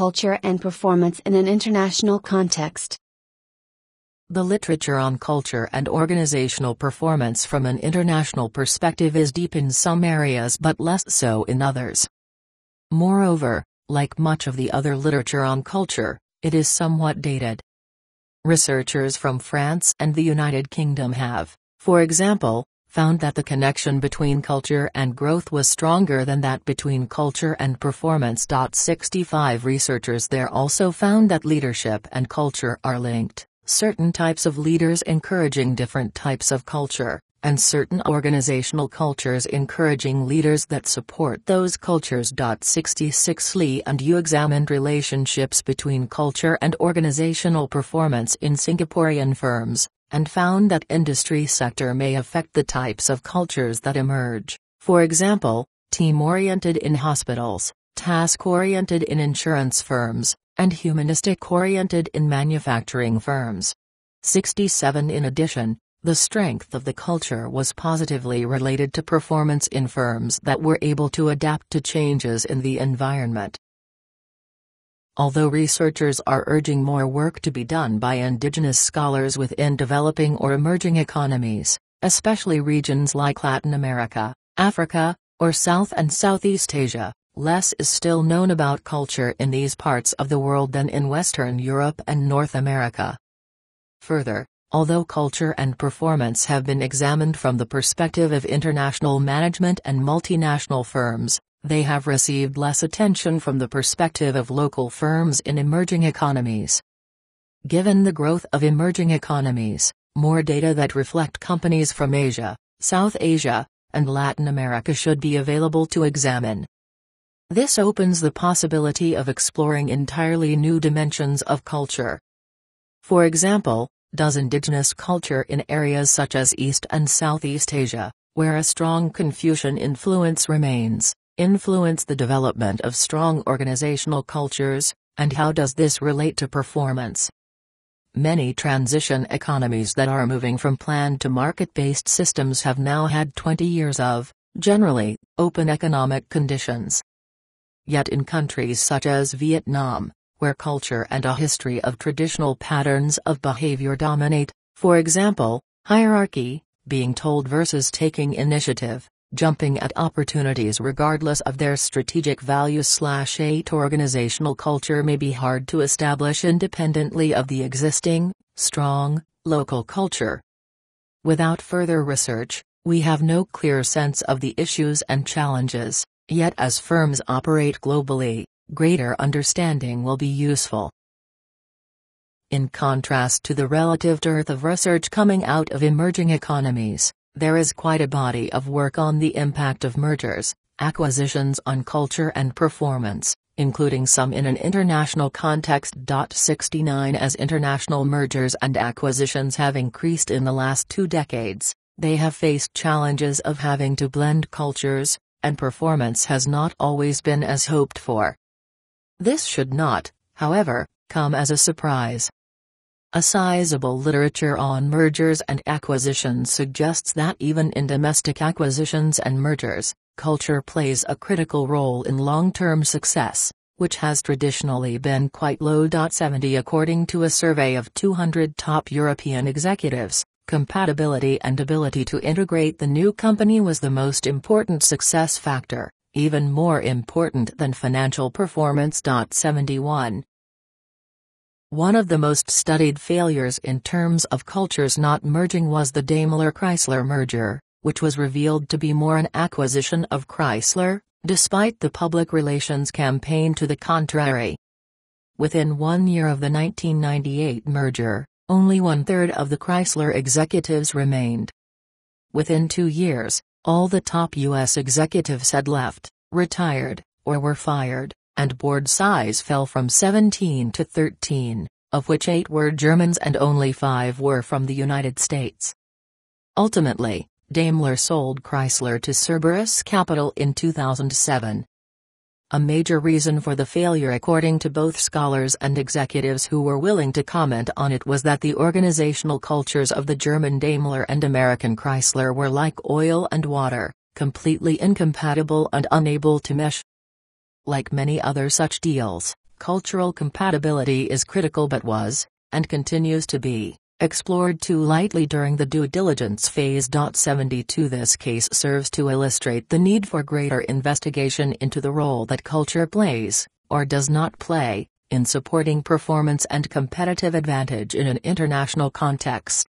culture and performance in an international context. The literature on culture and organizational performance from an international perspective is deep in some areas but less so in others. Moreover, like much of the other literature on culture, it is somewhat dated. Researchers from France and the United Kingdom have, for example, found that the connection between culture and growth was stronger than that between culture and performance. 65 researchers there also found that leadership and culture are linked, certain types of leaders encouraging different types of culture, and certain organizational cultures encouraging leaders that support those cultures. 66 Lee and Yu examined relationships between culture and organizational performance in Singaporean firms, and found that industry sector may affect the types of cultures that emerge, for example, team-oriented in hospitals, task-oriented in insurance firms, and humanistic-oriented in manufacturing firms. 67 In addition, the strength of the culture was positively related to performance in firms that were able to adapt to changes in the environment. Although researchers are urging more work to be done by indigenous scholars within developing or emerging economies, especially regions like Latin America, Africa, or South and Southeast Asia, less is still known about culture in these parts of the world than in Western Europe and North America. Further, although culture and performance have been examined from the perspective of international management and multinational firms, they have received less attention from the perspective of local firms in emerging economies. Given the growth of emerging economies, more data that reflect companies from Asia, South Asia, and Latin America should be available to examine. This opens the possibility of exploring entirely new dimensions of culture. For example, does indigenous culture in areas such as East and Southeast Asia, where a strong Confucian influence remains, influence the development of strong organizational cultures, and how does this relate to performance? Many transition economies that are moving from planned to market-based systems have now had 20 years of, generally, open economic conditions. Yet in countries such as Vietnam, where culture and a history of traditional patterns of behavior dominate, for example, hierarchy, being told versus taking initiative, jumping at opportunities regardless of their strategic values/8 organizational culture may be hard to establish independently of the existing, strong, local culture. Without further research, we have no clear sense of the issues and challenges, yet as firms operate globally, greater understanding will be useful. In contrast to the relative dearth of research coming out of emerging economies, there is quite a body of work on the impact of mergers, acquisitions on culture and performance, including some in an international context. 69 As international mergers and acquisitions have increased in the last 2 decades, they have faced challenges of having to blend cultures, and performance has not always been as hoped for. This should not, however, come as a surprise. A sizable literature on mergers and acquisitions suggests that even in domestic acquisitions and mergers, culture plays a critical role in long-term success, which has traditionally been quite low. 70 According to a survey of 200 top European executives, compatibility and ability to integrate the new company was the most important success factor, even more important than financial performance. 71 One of the most studied failures in terms of cultures not merging was the Daimler-Chrysler merger, which was revealed to be more an acquisition of Chrysler, despite the public relations campaign to the contrary. Within 1 year of the 1998 merger, only 1/3 of the Chrysler executives remained. Within 2 years, all the top U.S. executives had left, retired, or were fired, and board size fell from 17 to 13, of which 8 were Germans and only 5 were from the United States. Ultimately, Daimler sold Chrysler to Cerberus Capital in 2007. A major reason for the failure, according to both scholars and executives who were willing to comment on it, was that the organizational cultures of the German Daimler and American Chrysler were like oil and water, completely incompatible and unable to mesh. Like many other such deals, Cultural compatibility is critical but was, and continues to be, explored too lightly during the due diligence phase. 72 This case serves to illustrate the need for greater investigation into the role that culture plays, or does not play, in supporting performance and competitive advantage in an international context.